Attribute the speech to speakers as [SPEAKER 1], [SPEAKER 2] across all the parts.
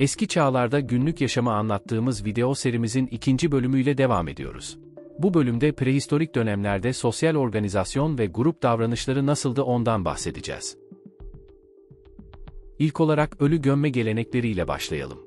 [SPEAKER 1] Eski çağlarda günlük yaşamı anlattığımız video serimizin ikinci bölümüyle devam ediyoruz. Bu bölümde prehistorik dönemlerde sosyal organizasyon ve grup davranışları nasıldı ondan bahsedeceğiz. İlk olarak ölü gömme gelenekleriyle başlayalım.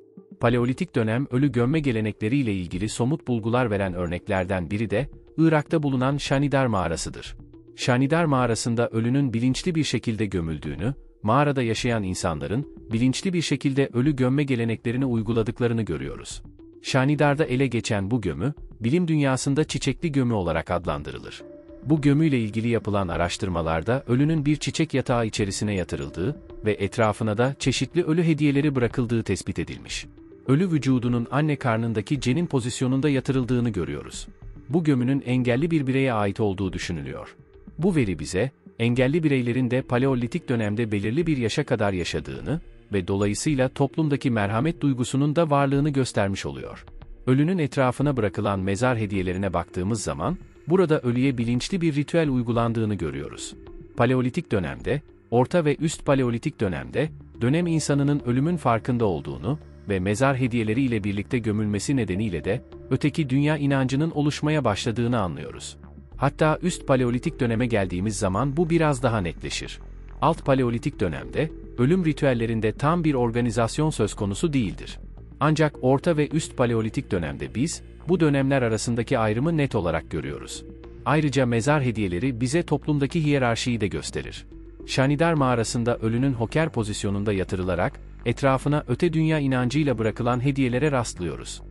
[SPEAKER 1] Paleolitik dönem ölü gömme gelenekleriyle ilgili somut bulgular veren örneklerden biri de, Irak'ta bulunan Şanidar mağarasıdır. Şanidar mağarasında ölünün bilinçli bir şekilde gömüldüğünü, mağarada yaşayan insanların, bilinçli bir şekilde ölü gömme geleneklerini uyguladıklarını görüyoruz. Şanidar'da ele geçen bu gömü, bilim dünyasında çiçekli gömü olarak adlandırılır. Bu gömüyle ilgili yapılan araştırmalarda ölünün bir çiçek yatağı içerisine yatırıldığı ve etrafına da çeşitli ölü hediyeleri bırakıldığı tespit edilmiş. Ölü vücudunun anne karnındaki cenin pozisyonunda yatırıldığını görüyoruz. Bu gömünün engelli bir bireye ait olduğu düşünülüyor. Bu veri bize, engelli bireylerin de Paleolitik dönemde belirli bir yaşa kadar yaşadığını ve dolayısıyla toplumdaki merhamet duygusunun da varlığını göstermiş oluyor. Ölünün etrafına bırakılan mezar hediyelerine baktığımız zaman, burada ölüye bilinçli bir ritüel uygulandığını görüyoruz. Paleolitik dönemde, Orta ve Üst Paleolitik dönemde, dönem insanının ölümün farkında olduğunu ve mezar hediyeleri ile birlikte gömülmesi nedeniyle de, öteki dünya inancının oluşmaya başladığını anlıyoruz. Hatta Üst Paleolitik döneme geldiğimiz zaman bu biraz daha netleşir. Alt Paleolitik dönemde, ölüm ritüellerinde tam bir organizasyon söz konusu değildir. Ancak Orta ve Üst Paleolitik dönemde biz, bu dönemler arasındaki ayrımı net olarak görüyoruz. Ayrıca mezar hediyeleri bize toplumdaki hiyerarşiyi de gösterir. Şanidar mağarasında ölünün hoker pozisyonunda yatırılarak, etrafına öte dünya inancıyla bırakılan hediyelere rastlıyoruz.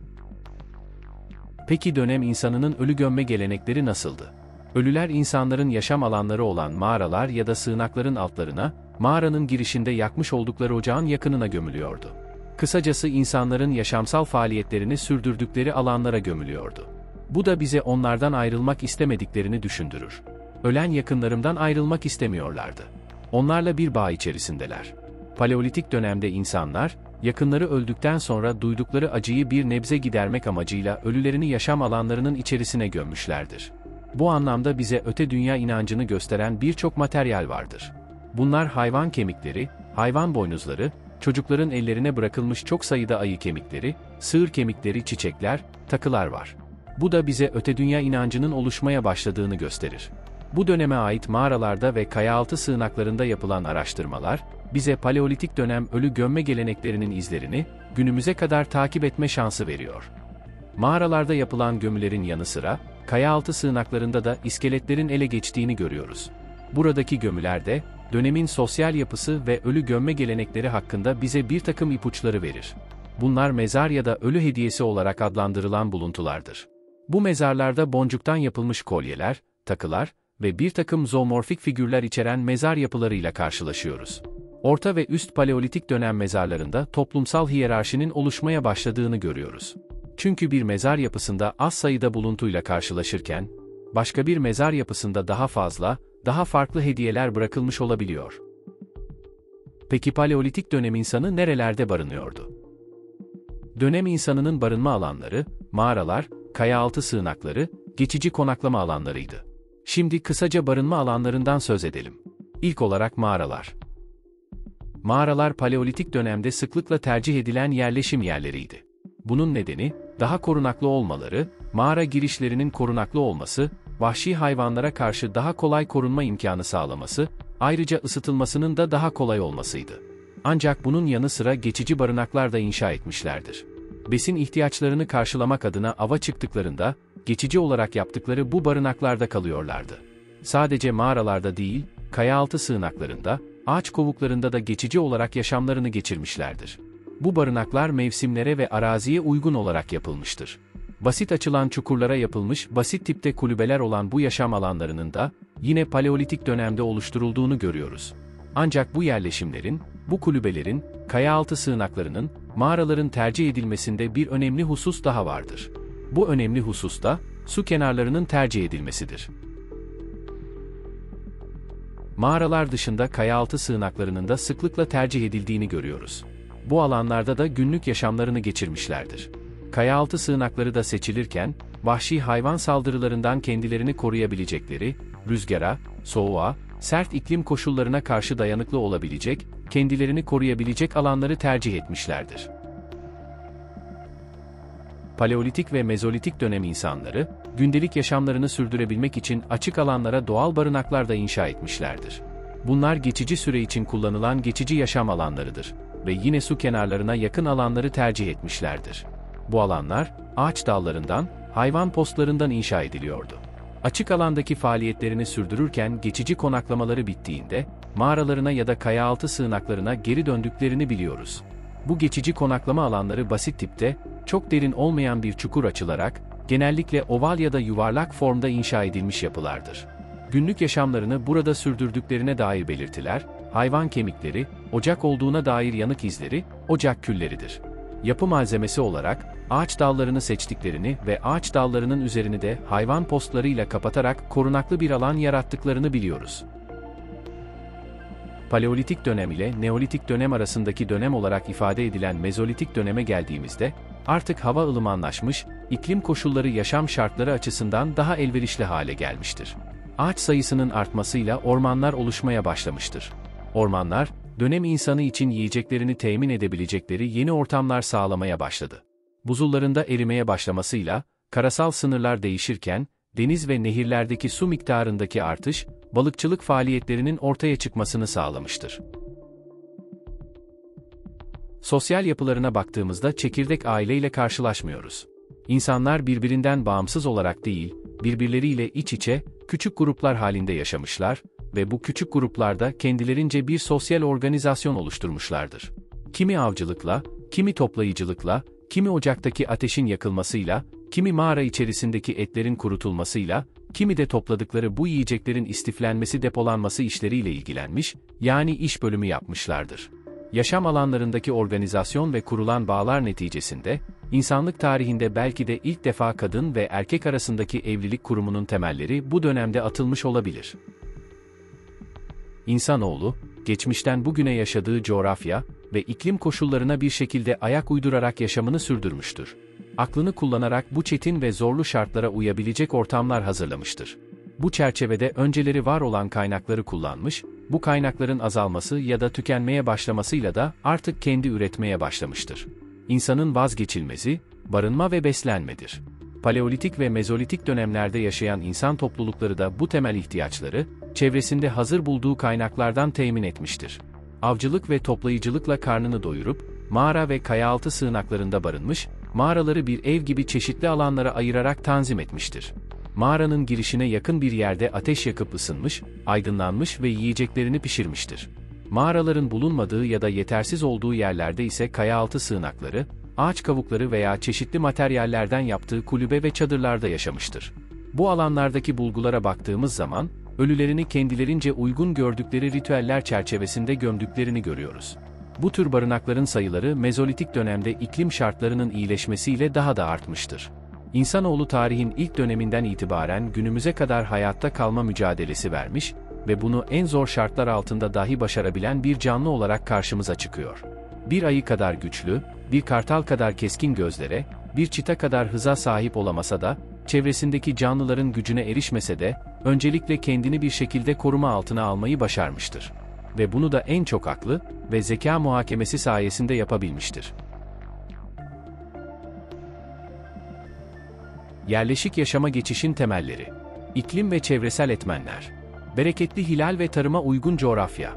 [SPEAKER 1] Peki dönem insanının ölü gömme gelenekleri nasıldı? Ölüler insanların yaşam alanları olan mağaralar ya da sığınakların altlarına, mağaranın girişinde yakmış oldukları ocağın yakınına gömülüyordu. Kısacası insanların yaşamsal faaliyetlerini sürdürdükleri alanlara gömülüyordu. Bu da bize onlardan ayrılmak istemediklerini düşündürür. Ölen yakınlarımdan ayrılmak istemiyorlardı. Onlarla bir bağ içerisindeler. Paleolitik dönemde insanlar, yakınları öldükten sonra duydukları acıyı bir nebze gidermek amacıyla ölülerini yaşam alanlarının içerisine gömmüşlerdir. Bu anlamda bize öte dünya inancını gösteren birçok materyal vardır. Bunlar hayvan kemikleri, hayvan boynuzları, çocukların ellerine bırakılmış çok sayıda ayı kemikleri, sığır kemikleri, çiçekler, takılar var. Bu da bize öte dünya inancının oluşmaya başladığını gösterir. Bu döneme ait mağaralarda ve kayaaltı sığınaklarında yapılan araştırmalar, bize Paleolitik dönem ölü gömme geleneklerinin izlerini, günümüze kadar takip etme şansı veriyor. Mağaralarda yapılan gömülerin yanı sıra, kayaaltı sığınaklarında da iskeletlerin ele geçtiğini görüyoruz. Buradaki gömüler de, dönemin sosyal yapısı ve ölü gömme gelenekleri hakkında bize bir takım ipuçları verir. Bunlar mezar ya da ölü hediyesi olarak adlandırılan buluntulardır. Bu mezarlarda boncuktan yapılmış kolyeler, takılar ve bir takım zoomorfik figürler içeren mezar yapılarıyla karşılaşıyoruz. Orta ve Üst Paleolitik dönem mezarlarında toplumsal hiyerarşinin oluşmaya başladığını görüyoruz. Çünkü bir mezar yapısında az sayıda buluntuyla karşılaşırken, başka bir mezar yapısında daha fazla, daha farklı hediyeler bırakılmış olabiliyor. Peki Paleolitik dönem insanı nerelerde barınıyordu? Dönem insanının barınma alanları, mağaralar, kayaaltı sığınakları, geçici konaklama alanlarıydı. Şimdi kısaca barınma alanlarından söz edelim. İlk olarak mağaralar. Mağaralar Paleolitik dönemde sıklıkla tercih edilen yerleşim yerleriydi. Bunun nedeni, daha korunaklı olmaları, mağara girişlerinin korunaklı olması, vahşi hayvanlara karşı daha kolay korunma imkanı sağlaması, ayrıca ısıtılmasının da daha kolay olmasıydı. Ancak bunun yanı sıra geçici barınaklar da inşa etmişlerdir. Besin ihtiyaçlarını karşılamak adına ava çıktıklarında, geçici olarak yaptıkları bu barınaklarda kalıyorlardı. Sadece mağaralarda değil, kayaaltı sığınaklarında, ağaç kovuklarında da geçici olarak yaşamlarını geçirmişlerdir. Bu barınaklar mevsimlere ve araziye uygun olarak yapılmıştır. Basit açılan çukurlara yapılmış basit tipte kulübeler olan bu yaşam alanlarının da, yine Paleolitik dönemde oluşturulduğunu görüyoruz. Ancak bu yerleşimlerin, bu kulübelerin, kayaaltı sığınaklarının, mağaraların tercih edilmesinde bir önemli husus daha vardır. Bu önemli husus da, su kenarlarının tercih edilmesidir. Mağaralar dışında kayaaltı sığınaklarının da sıklıkla tercih edildiğini görüyoruz. Bu alanlarda da günlük yaşamlarını geçirmişlerdir. Kayaaltı sığınakları da seçilirken, vahşi hayvan saldırılarından kendilerini koruyabilecekleri, rüzgara, soğuğa, sert iklim koşullarına karşı dayanıklı olabilecek, kendilerini koruyabilecek alanları tercih etmişlerdir. Paleolitik ve Mezolitik dönem insanları, gündelik yaşamlarını sürdürebilmek için açık alanlara doğal barınaklar da inşa etmişlerdir. Bunlar geçici süre için kullanılan geçici yaşam alanlarıdır ve yine su kenarlarına yakın alanları tercih etmişlerdir. Bu alanlar, ağaç dallarından, hayvan postlarından inşa ediliyordu. Açık alandaki faaliyetlerini sürdürürken geçici konaklamaları bittiğinde, mağaralarına ya da kayaaltı sığınaklarına geri döndüklerini biliyoruz. Bu geçici konaklama alanları basit tipte, çok derin olmayan bir çukur açılarak, genellikle oval ya da yuvarlak formda inşa edilmiş yapılardır. Günlük yaşamlarını burada sürdürdüklerine dair belirtiler, hayvan kemikleri, ocak olduğuna dair yanık izleri, ocak külleridir. Yapı malzemesi olarak, ağaç dallarını seçtiklerini ve ağaç dallarının üzerini de hayvan postlarıyla kapatarak korunaklı bir alan yarattıklarını biliyoruz. Paleolitik dönem ile Neolitik dönem arasındaki dönem olarak ifade edilen Mezolitik döneme geldiğimizde, artık hava ılımanlaşmış, iklim koşulları yaşam şartları açısından daha elverişli hale gelmiştir. Ağaç sayısının artmasıyla ormanlar oluşmaya başlamıştır. Ormanlar, dönem insanı için yiyeceklerini temin edebilecekleri yeni ortamlar sağlamaya başladı. Buzullarında erimeye başlamasıyla, karasal sınırlar değişirken, deniz ve nehirlerdeki su miktarındaki artış, balıkçılık faaliyetlerinin ortaya çıkmasını sağlamıştır. Sosyal yapılarına baktığımızda çekirdek aileyle karşılaşmıyoruz. İnsanlar birbirinden bağımsız olarak değil, birbirleriyle iç içe, küçük gruplar halinde yaşamışlar ve bu küçük gruplarda kendilerince bir sosyal organizasyon oluşturmuşlardır. Kimi avcılıkla, kimi toplayıcılıkla, kimi ocaktaki ateşin yakılmasıyla, kimi mağara içerisindeki etlerin kurutulmasıyla, kimi de topladıkları bu yiyeceklerin istiflenmesi depolanması işleriyle ilgilenmiş, yani iş bölümü yapmışlardır. Yaşam alanlarındaki organizasyon ve kurulan bağlar neticesinde, insanlık tarihinde belki de ilk defa kadın ve erkek arasındaki evlilik kurumunun temelleri bu dönemde atılmış olabilir. İnsanoğlu, geçmişten bugüne yaşadığı coğrafya ve iklim koşullarına bir şekilde ayak uydurarak yaşamını sürdürmüştür. Aklını kullanarak bu çetin ve zorlu şartlara uyabilecek ortamlar hazırlamıştır. Bu çerçevede önceleri var olan kaynakları kullanmış, bu kaynakların azalması ya da tükenmeye başlamasıyla da artık kendi üretmeye başlamıştır. İnsanın vazgeçilmezi, barınma ve beslenmedir. Paleolitik ve Mezolitik dönemlerde yaşayan insan toplulukları da bu temel ihtiyaçları, çevresinde hazır bulduğu kaynaklardan temin etmiştir. Avcılık ve toplayıcılıkla karnını doyurup, mağara ve kayaaltı sığınaklarında barınmış, mağaraları bir ev gibi çeşitli alanlara ayırarak tanzim etmiştir. Mağaranın girişine yakın bir yerde ateş yakıp ısınmış, aydınlanmış ve yiyeceklerini pişirmiştir. Mağaraların bulunmadığı ya da yetersiz olduğu yerlerde ise kayaaltı sığınakları, ağaç kavukları veya çeşitli materyallerden yaptığı kulübe ve çadırlarda yaşamıştır. Bu alanlardaki bulgulara baktığımız zaman, ölülerini kendilerince uygun gördükleri ritüeller çerçevesinde gömdüklerini görüyoruz. Bu tür barınakların sayıları Mezolitik dönemde iklim şartlarının iyileşmesiyle daha da artmıştır. İnsanoğlu tarihin ilk döneminden itibaren günümüze kadar hayatta kalma mücadelesi vermiş ve bunu en zor şartlar altında dahi başarabilen bir canlı olarak karşımıza çıkıyor. Bir ayı kadar güçlü, bir kartal kadar keskin gözlere, bir çita kadar hıza sahip olamasa da, çevresindeki canlıların gücüne erişmese de, öncelikle kendini bir şekilde koruma altına almayı başarmıştır. Ve bunu da en çok aklı ve zeka muhakemesi sayesinde yapabilmiştir. Yerleşik yaşama geçişin temelleri. İklim ve çevresel etmenler. Bereketli hilal ve tarıma uygun coğrafya.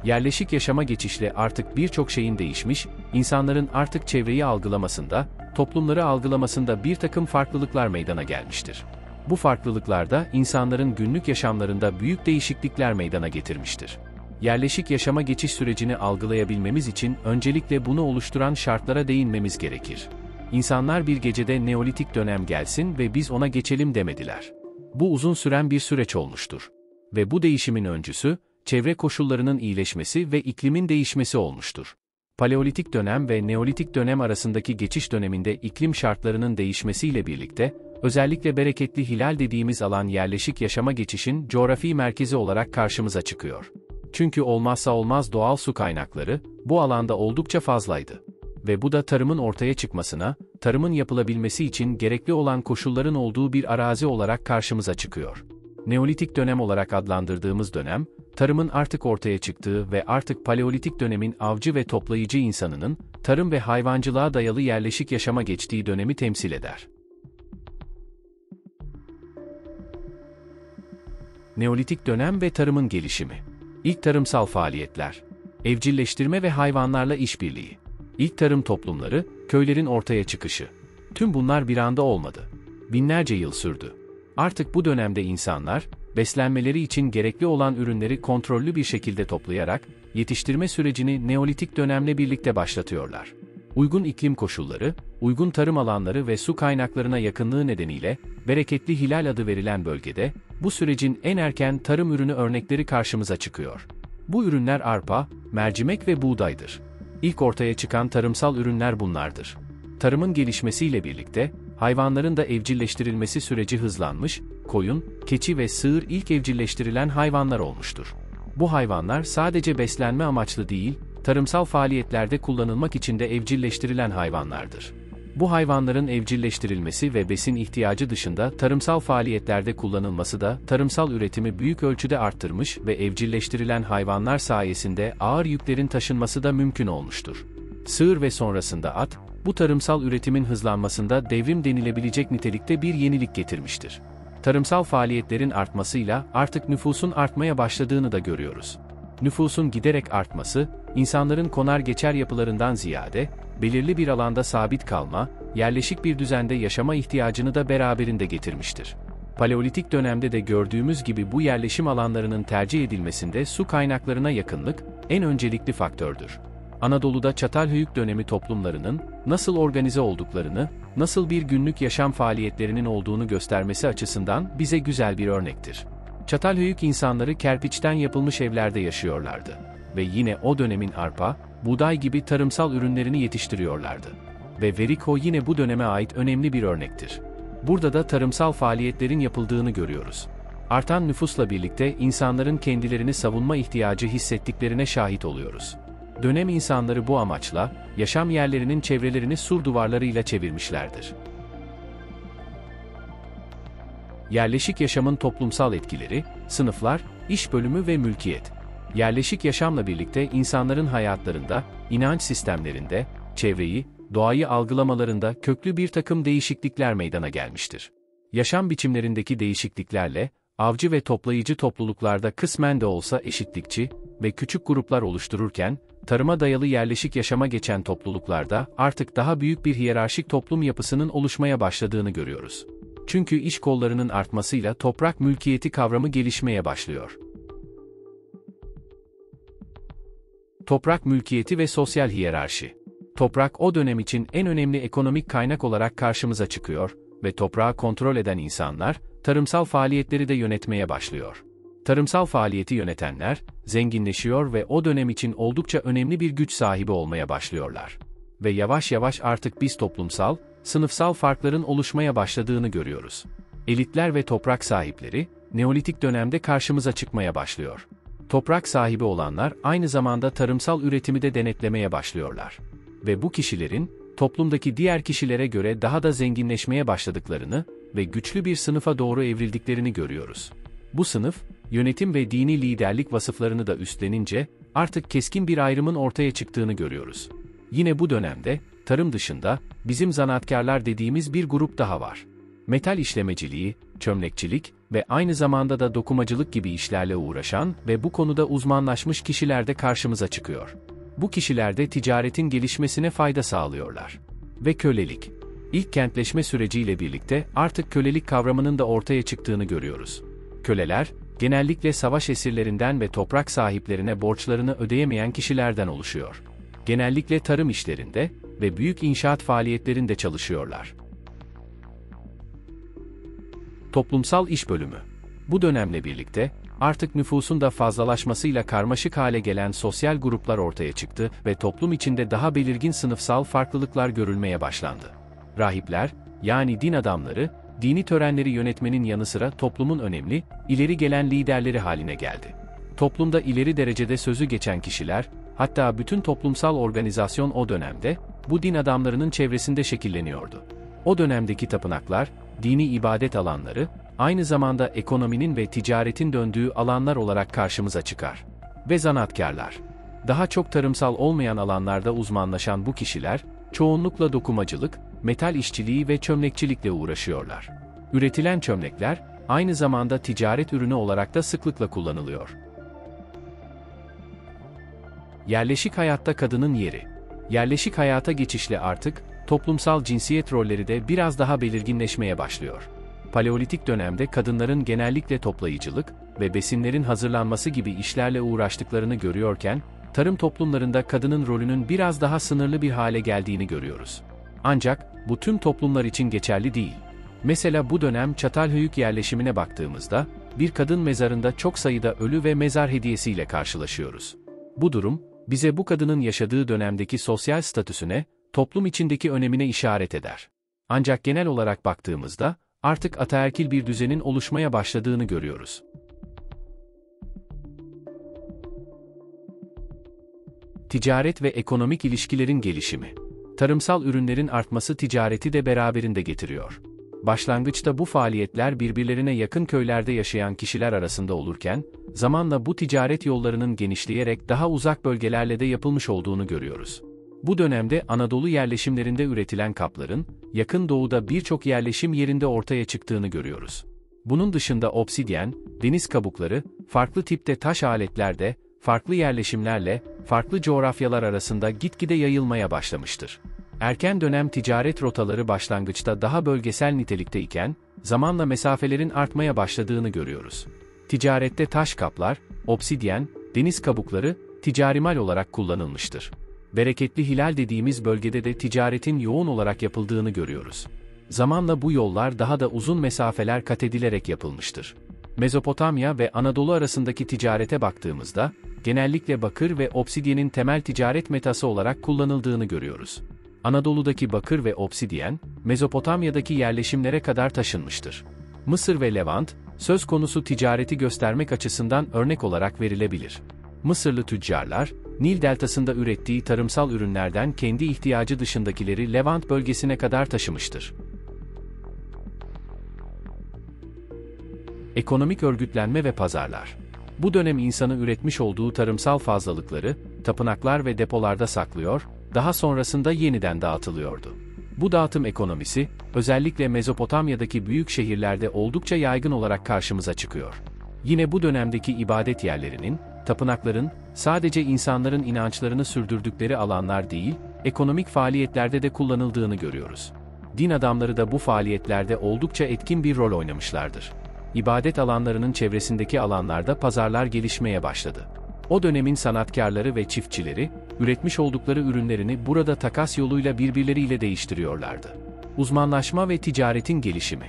[SPEAKER 1] Yerleşik yaşama geçişle artık birçok şeyin değişmiş, insanların artık çevreyi algılamasında, toplumları algılamasında bir takım farklılıklar meydana gelmiştir. Bu farklılıklar da insanların günlük yaşamlarında büyük değişiklikler meydana getirmiştir. Yerleşik yaşama geçiş sürecini algılayabilmemiz için öncelikle bunu oluşturan şartlara değinmemiz gerekir. İnsanlar bir gecede Neolitik dönem gelsin ve biz ona geçelim demediler. Bu uzun süren bir süreç olmuştur. Ve bu değişimin öncüsü, çevre koşullarının iyileşmesi ve iklimin değişmesi olmuştur. Paleolitik dönem ve Neolitik dönem arasındaki geçiş döneminde iklim şartlarının değişmesiyle birlikte, özellikle bereketli hilal dediğimiz alan yerleşik yaşama geçişin coğrafi merkezi olarak karşımıza çıkıyor. Çünkü olmazsa olmaz doğal su kaynakları, bu alanda oldukça fazlaydı. Ve bu da tarımın ortaya çıkmasına, tarımın yapılabilmesi için gerekli olan koşulların olduğu bir arazi olarak karşımıza çıkıyor. Neolitik dönem olarak adlandırdığımız dönem, tarımın artık ortaya çıktığı ve artık Paleolitik dönemin avcı ve toplayıcı insanının, tarım ve hayvancılığa dayalı yerleşik yaşama geçtiği dönemi temsil eder. Neolitik dönem ve tarımın gelişimi. İlk tarımsal faaliyetler. Evcilleştirme ve hayvanlarla işbirliği. İlk tarım toplumları, köylerin ortaya çıkışı. Tüm bunlar bir anda olmadı. Binlerce yıl sürdü. Artık bu dönemde insanlar, beslenmeleri için gerekli olan ürünleri kontrollü bir şekilde toplayarak, yetiştirme sürecini Neolitik dönemle birlikte başlatıyorlar. Uygun iklim koşulları, uygun tarım alanları ve su kaynaklarına yakınlığı nedeniyle, bereketli hilal adı verilen bölgede, bu sürecin en erken tarım ürünü örnekleri karşımıza çıkıyor. Bu ürünler arpa, mercimek ve buğdaydır. İlk ortaya çıkan tarımsal ürünler bunlardır. Tarımın gelişmesiyle birlikte, hayvanların da evcilleştirilmesi süreci hızlanmış, koyun, keçi ve sığır ilk evcilleştirilen hayvanlar olmuştur. Bu hayvanlar sadece beslenme amaçlı değil, tarımsal faaliyetlerde kullanılmak için de evcilleştirilen hayvanlardır. Bu hayvanların evcilleştirilmesi ve besin ihtiyacı dışında tarımsal faaliyetlerde kullanılması da tarımsal üretimi büyük ölçüde arttırmış ve evcilleştirilen hayvanlar sayesinde ağır yüklerin taşınması da mümkün olmuştur. Sığır ve sonrasında at, bu tarımsal üretimin hızlanmasında devrim denilebilecek nitelikte bir yenilik getirmiştir. Tarımsal faaliyetlerin artmasıyla artık nüfusun artmaya başladığını da görüyoruz. Nüfusun giderek artması, insanların konar geçer yapılarından ziyade, belirli bir alanda sabit kalma, yerleşik bir düzende yaşama ihtiyacını da beraberinde getirmiştir. Paleolitik dönemde de gördüğümüz gibi bu yerleşim alanlarının tercih edilmesinde su kaynaklarına yakınlık, en öncelikli faktördür. Anadolu'da Çatalhöyük dönemi toplumlarının, nasıl organize olduklarını, nasıl bir günlük yaşam faaliyetlerinin olduğunu göstermesi açısından bize güzel bir örnektir. Çatalhöyük insanları kerpiçten yapılmış evlerde yaşıyorlardı ve yine o dönemin arpa, buğday gibi tarımsal ürünlerini yetiştiriyorlardı. Ve Veriko yine bu döneme ait önemli bir örnektir. Burada da tarımsal faaliyetlerin yapıldığını görüyoruz. Artan nüfusla birlikte insanların kendilerini savunma ihtiyacı hissettiklerine şahit oluyoruz. Dönem insanları bu amaçla, yaşam yerlerinin çevrelerini sur duvarlarıyla çevirmişlerdir. Yerleşik yaşamın toplumsal etkileri, sınıflar, iş bölümü ve mülkiyet. Yerleşik yaşamla birlikte insanların hayatlarında, inanç sistemlerinde, çevreyi, doğayı algılamalarında köklü bir takım değişiklikler meydana gelmiştir. Yaşam biçimlerindeki değişikliklerle, avcı ve toplayıcı topluluklarda kısmen de olsa eşitlikçi ve küçük gruplar oluştururken, tarıma dayalı yerleşik yaşama geçen topluluklarda artık daha büyük bir hiyerarşik toplum yapısının oluşmaya başladığını görüyoruz. Çünkü iş kollarının artmasıyla toprak mülkiyeti kavramı gelişmeye başlıyor. Toprak mülkiyeti ve sosyal hiyerarşi. Toprak o dönem için en önemli ekonomik kaynak olarak karşımıza çıkıyor ve toprağı kontrol eden insanlar, tarımsal faaliyetleri de yönetmeye başlıyor. Tarımsal faaliyeti yönetenler, zenginleşiyor ve o dönem için oldukça önemli bir güç sahibi olmaya başlıyorlar. Ve yavaş yavaş artık biz toplumsal, sınıfsal farkların oluşmaya başladığını görüyoruz. Elitler ve toprak sahipleri, Neolitik dönemde karşımıza çıkmaya başlıyor. Toprak sahibi olanlar aynı zamanda tarımsal üretimi de denetlemeye başlıyorlar. Ve bu kişilerin, toplumdaki diğer kişilere göre daha da zenginleşmeye başladıklarını ve güçlü bir sınıfa doğru evrildiklerini görüyoruz. Bu sınıf, yönetim ve dini liderlik vasıflarını da üstlenince, artık keskin bir ayrımın ortaya çıktığını görüyoruz. Yine bu dönemde, tarım dışında, bizim zanaatkarlar dediğimiz bir grup daha var. Metal işlemeciliği, çömlekçilik ve aynı zamanda da dokumacılık gibi işlerle uğraşan ve bu konuda uzmanlaşmış kişiler de karşımıza çıkıyor. Bu kişiler de ticaretin gelişmesine fayda sağlıyorlar. Ve kölelik. İlk kentleşme süreciyle birlikte artık kölelik kavramının da ortaya çıktığını görüyoruz. Köleler, genellikle savaş esirlerinden ve toprak sahiplerine borçlarını ödeyemeyen kişilerden oluşuyor. Genellikle tarım işlerinde ve büyük inşaat faaliyetlerinde çalışıyorlar. Toplumsal iş bölümü. Bu dönemle birlikte, artık nüfusun da fazlalaşmasıyla karmaşık hale gelen sosyal gruplar ortaya çıktı ve toplum içinde daha belirgin sınıfsal farklılıklar görülmeye başlandı. Rahipler, yani din adamları, dini törenleri yönetmenin yanı sıra toplumun önemli, ileri gelen liderleri haline geldi. Toplumda ileri derecede sözü geçen kişiler, hatta bütün toplumsal organizasyon o dönemde, bu din adamlarının çevresinde şekilleniyordu. O dönemdeki tapınaklar, dini ibadet alanları, aynı zamanda ekonominin ve ticaretin döndüğü alanlar olarak karşımıza çıkar. Ve zanaatkarlar. Daha çok tarımsal olmayan alanlarda uzmanlaşan bu kişiler, çoğunlukla dokumacılık, metal işçiliği ve çömlekçilikle uğraşıyorlar. Üretilen çömlekler, aynı zamanda ticaret ürünü olarak da sıklıkla kullanılıyor. Yerleşik hayatta kadının yeri. Yerleşik hayata geçişle artık, toplumsal cinsiyet rolleri de biraz daha belirginleşmeye başlıyor. Paleolitik dönemde kadınların genellikle toplayıcılık ve besinlerin hazırlanması gibi işlerle uğraştıklarını görüyorken, tarım toplumlarında kadının rolünün biraz daha sınırlı bir hale geldiğini görüyoruz. Ancak, bu tüm toplumlar için geçerli değil. Mesela bu dönem Çatalhöyük yerleşimine baktığımızda, bir kadın mezarında çok sayıda ölü ve mezar hediyesiyle karşılaşıyoruz. Bu durum, bize bu kadının yaşadığı dönemdeki sosyal statüsüne, toplum içindeki önemine işaret eder. Ancak genel olarak baktığımızda, artık ataerkil bir düzenin oluşmaya başladığını görüyoruz. Ticaret ve ekonomik ilişkilerin gelişimi. Tarımsal ürünlerin artması ticareti de beraberinde getiriyor. Başlangıçta bu faaliyetler birbirlerine yakın köylerde yaşayan kişiler arasında olurken, zamanla bu ticaret yollarının genişleyerek daha uzak bölgelerle de yapılmış olduğunu görüyoruz. Bu dönemde Anadolu yerleşimlerinde üretilen kapların, yakın doğuda birçok yerleşim yerinde ortaya çıktığını görüyoruz. Bunun dışında obsidyen, deniz kabukları, farklı tipte taş aletler de, farklı yerleşimlerle, farklı coğrafyalar arasında gitgide yayılmaya başlamıştır. Erken dönem ticaret rotaları başlangıçta daha bölgesel nitelikte iken, zamanla mesafelerin artmaya başladığını görüyoruz. Ticarette taş kaplar, obsidyen, deniz kabukları, ticarimal olarak kullanılmıştır. Bereketli Hilal dediğimiz bölgede de ticaretin yoğun olarak yapıldığını görüyoruz. Zamanla bu yollar daha da uzun mesafeler kat edilerek yapılmıştır. Mezopotamya ve Anadolu arasındaki ticarete baktığımızda, genellikle bakır ve obsidyenin temel ticaret metası olarak kullanıldığını görüyoruz. Anadolu'daki bakır ve obsidyen, Mezopotamya'daki yerleşimlere kadar taşınmıştır. Mısır ve Levant, söz konusu ticareti göstermek açısından örnek olarak verilebilir. Mısırlı tüccarlar, Nil deltasında ürettiği tarımsal ürünlerden kendi ihtiyacı dışındakileri Levant bölgesine kadar taşımıştır. Ekonomik örgütlenme ve pazarlar. Bu dönem insanı üretmiş olduğu tarımsal fazlalıkları, tapınaklar ve depolarda saklıyor, daha sonrasında yeniden dağıtılıyordu. Bu dağıtım ekonomisi, özellikle Mezopotamya'daki büyük şehirlerde oldukça yaygın olarak karşımıza çıkıyor. Yine bu dönemdeki ibadet yerlerinin, tapınakların, sadece insanların inançlarını sürdürdükleri alanlar değil, ekonomik faaliyetlerde de kullanıldığını görüyoruz. Din adamları da bu faaliyetlerde oldukça etkin bir rol oynamışlardır. İbadet alanlarının çevresindeki alanlarda pazarlar gelişmeye başladı. O dönemin sanatkarları ve çiftçileri, üretmiş oldukları ürünlerini burada takas yoluyla birbirleriyle değiştiriyorlardı. Uzmanlaşma ve ticaretin gelişimi.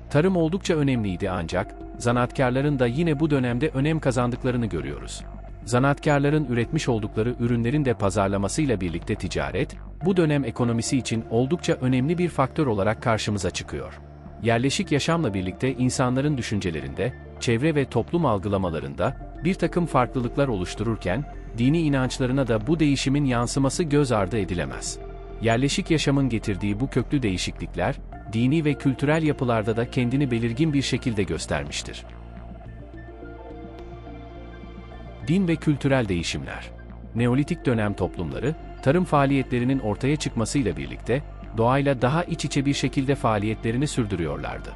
[SPEAKER 1] Tarım oldukça önemliydi ancak, zanaatkarların da yine bu dönemde önem kazandıklarını görüyoruz. Zanaatkarların üretmiş oldukları ürünlerin de pazarlamasıyla birlikte ticaret, bu dönem ekonomisi için oldukça önemli bir faktör olarak karşımıza çıkıyor. Yerleşik yaşamla birlikte insanların düşüncelerinde, çevre ve toplum algılamalarında bir takım farklılıklar oluştururken, dini inançlarına da bu değişimin yansıması göz ardı edilemez. Yerleşik yaşamın getirdiği bu köklü değişiklikler, dini ve kültürel yapılarda da kendini belirgin bir şekilde göstermiştir. Din ve kültürel değişimler. Neolitik dönem toplumları, tarım faaliyetlerinin ortaya çıkmasıyla birlikte, doğayla daha iç içe bir şekilde faaliyetlerini sürdürüyorlardı.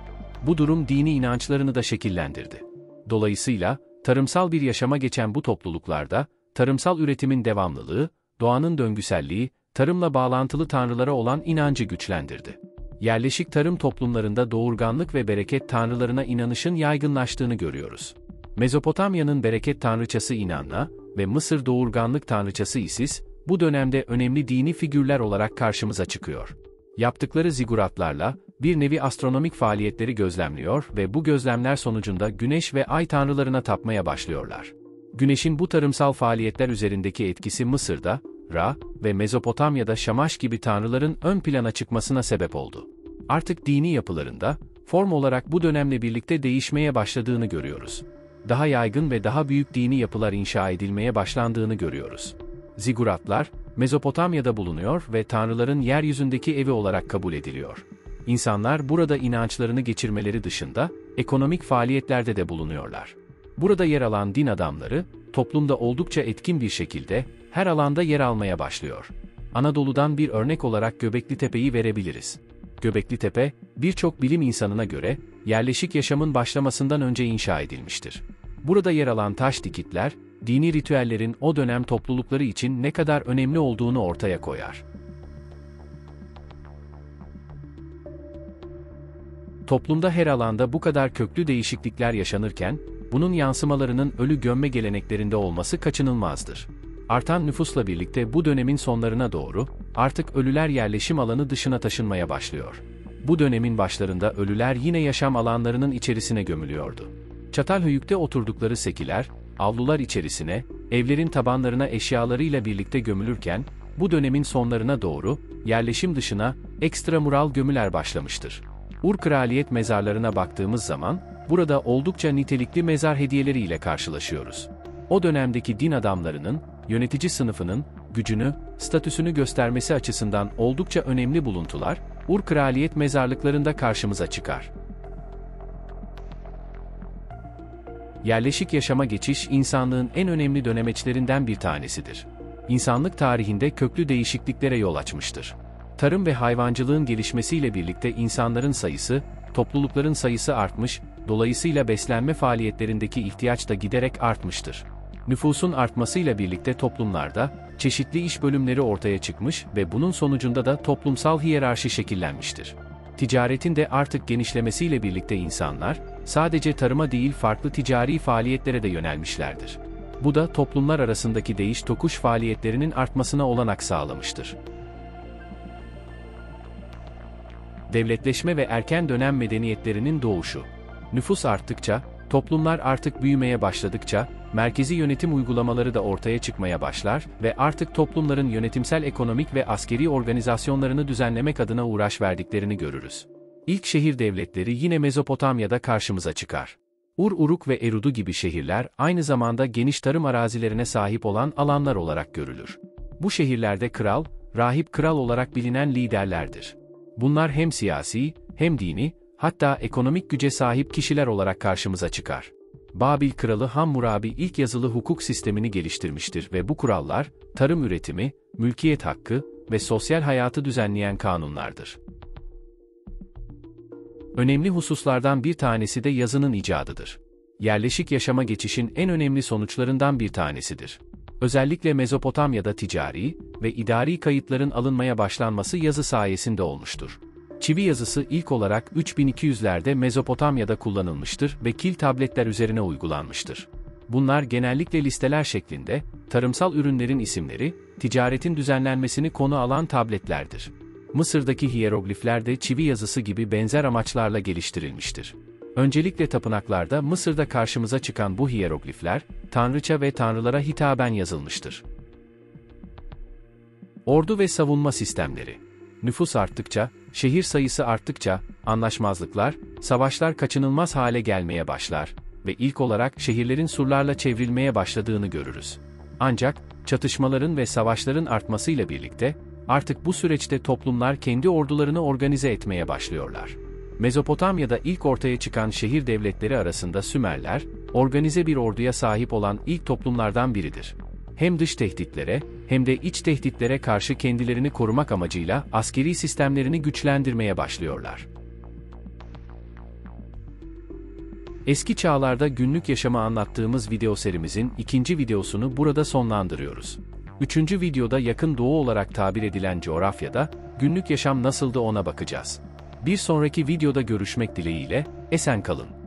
[SPEAKER 1] Bu durum dini inançlarını da şekillendirdi. Dolayısıyla, tarımsal bir yaşama geçen bu topluluklarda, tarımsal üretimin devamlılığı, doğanın döngüselliği, tarımla bağlantılı tanrılara olan inancı güçlendirdi. Yerleşik tarım toplumlarında doğurganlık ve bereket tanrılarına inanışın yaygınlaştığını görüyoruz. Mezopotamya'nın bereket tanrıçası Inanna ve Mısır doğurganlık tanrıçası Isis, bu dönemde önemli dini figürler olarak karşımıza çıkıyor. Yaptıkları ziguratlarla, bir nevi astronomik faaliyetleri gözlemliyor ve bu gözlemler sonucunda güneş ve ay tanrılarına tapmaya başlıyorlar. Güneşin bu tarımsal faaliyetler üzerindeki etkisi Mısır'da, Ra ve Mezopotamya'da Şamaş gibi tanrıların ön plana çıkmasına sebep oldu. Artık dini yapılarında, form olarak bu dönemle birlikte değişmeye başladığını görüyoruz. Daha yaygın ve daha büyük dini yapılar inşa edilmeye başlandığını görüyoruz. Ziguratlar, Mezopotamya'da bulunuyor ve tanrıların yeryüzündeki evi olarak kabul ediliyor. İnsanlar burada inançlarını geçirmeleri dışında, ekonomik faaliyetlerde de bulunuyorlar. Burada yer alan din adamları, toplumda oldukça etkin bir şekilde, her alanda yer almaya başlıyor. Anadolu'dan bir örnek olarak Göbeklitepe'yi verebiliriz. Göbeklitepe, birçok bilim insanına göre, yerleşik yaşamın başlamasından önce inşa edilmiştir. Burada yer alan taş dikitler, dini ritüellerin o dönem toplulukları için ne kadar önemli olduğunu ortaya koyar. Toplumda her alanda bu kadar köklü değişiklikler yaşanırken, bunun yansımalarının ölü gömme geleneklerinde olması kaçınılmazdır. Artan nüfusla birlikte bu dönemin sonlarına doğru, artık ölüler yerleşim alanı dışına taşınmaya başlıyor. Bu dönemin başlarında ölüler yine yaşam alanlarının içerisine gömülüyordu. Çatalhöyük'te oturdukları sekiler, avlular içerisine, evlerin tabanlarına eşyalarıyla birlikte gömülürken, bu dönemin sonlarına doğru, yerleşim dışına, ekstramural gömüler başlamıştır. Ur Kraliyet mezarlarına baktığımız zaman, burada oldukça nitelikli mezar hediyeleriyle karşılaşıyoruz. O dönemdeki din adamlarının, yönetici sınıfının, gücünü, statüsünü göstermesi açısından oldukça önemli buluntular, Ur Kraliyet mezarlıklarında karşımıza çıkar. Yerleşik yaşama geçiş insanlığın en önemli dönemeçlerinden bir tanesidir. İnsanlık tarihinde köklü değişikliklere yol açmıştır. Tarım ve hayvancılığın gelişmesiyle birlikte insanların sayısı, toplulukların sayısı artmış, dolayısıyla beslenme faaliyetlerindeki ihtiyaç da giderek artmıştır. Nüfusun artmasıyla birlikte toplumlarda, çeşitli iş bölümleri ortaya çıkmış ve bunun sonucunda da toplumsal hiyerarşi şekillenmiştir. Ticaretin de artık genişlemesiyle birlikte insanlar, sadece tarıma değil farklı ticari faaliyetlere de yönelmişlerdir. Bu da toplumlar arasındaki değiş-tokuş faaliyetlerinin artmasına olanak sağlamıştır. Devletleşme ve erken dönem medeniyetlerinin doğuşu. Nüfus arttıkça, toplumlar artık büyümeye başladıkça, merkezi yönetim uygulamaları da ortaya çıkmaya başlar ve artık toplumların yönetimsel ekonomik ve askeri organizasyonlarını düzenlemek adına uğraş verdiklerini görürüz. İlk şehir devletleri yine Mezopotamya'da karşımıza çıkar. Uruk ve Eridu gibi şehirler aynı zamanda geniş tarım arazilerine sahip olan alanlar olarak görülür. Bu şehirlerde kral, rahip kral olarak bilinen liderlerdir. Bunlar hem siyasi, hem dini, hatta ekonomik güce sahip kişiler olarak karşımıza çıkar. Babil kralı Hammurabi ilk yazılı hukuk sistemini geliştirmiştir ve bu kurallar, tarım üretimi, mülkiyet hakkı ve sosyal hayatı düzenleyen kanunlardır. Önemli hususlardan bir tanesi de yazının icadıdır. Yerleşik yaşama geçişin en önemli sonuçlarından bir tanesidir. Özellikle Mezopotamya'da ticari ve idari kayıtların alınmaya başlanması yazı sayesinde olmuştur. Çivi yazısı ilk olarak 3200'lerde Mezopotamya'da kullanılmıştır ve kil tabletler üzerine uygulanmıştır. Bunlar genellikle listeler şeklinde, tarımsal ürünlerin isimleri, ticaretin düzenlenmesini konu alan tabletlerdir. Mısır'daki hiyeroglifler de çivi yazısı gibi benzer amaçlarla geliştirilmiştir. Öncelikle tapınaklarda Mısır'da karşımıza çıkan bu hiyeroglifler, tanrıça ve tanrılara hitaben yazılmıştır. Ordu ve savunma sistemleri. Nüfus arttıkça, şehir sayısı arttıkça, anlaşmazlıklar, savaşlar kaçınılmaz hale gelmeye başlar ve ilk olarak şehirlerin surlarla çevrilmeye başladığını görürüz. Ancak, çatışmaların ve savaşların artmasıyla birlikte, artık bu süreçte toplumlar kendi ordularını organize etmeye başlıyorlar. Mezopotamya'da ilk ortaya çıkan şehir devletleri arasında Sümerler, organize bir orduya sahip olan ilk toplumlardan biridir. Hem dış tehditlere, hem de iç tehditlere karşı kendilerini korumak amacıyla askeri sistemlerini güçlendirmeye başlıyorlar. Eski çağlarda günlük yaşamı anlattığımız video serimizin ikinci videosunu burada sonlandırıyoruz. Üçüncü videoda yakın doğu olarak tabir edilen coğrafyada, günlük yaşam nasıldı ona bakacağız. Bir sonraki videoda görüşmek dileğiyle, esen kalın.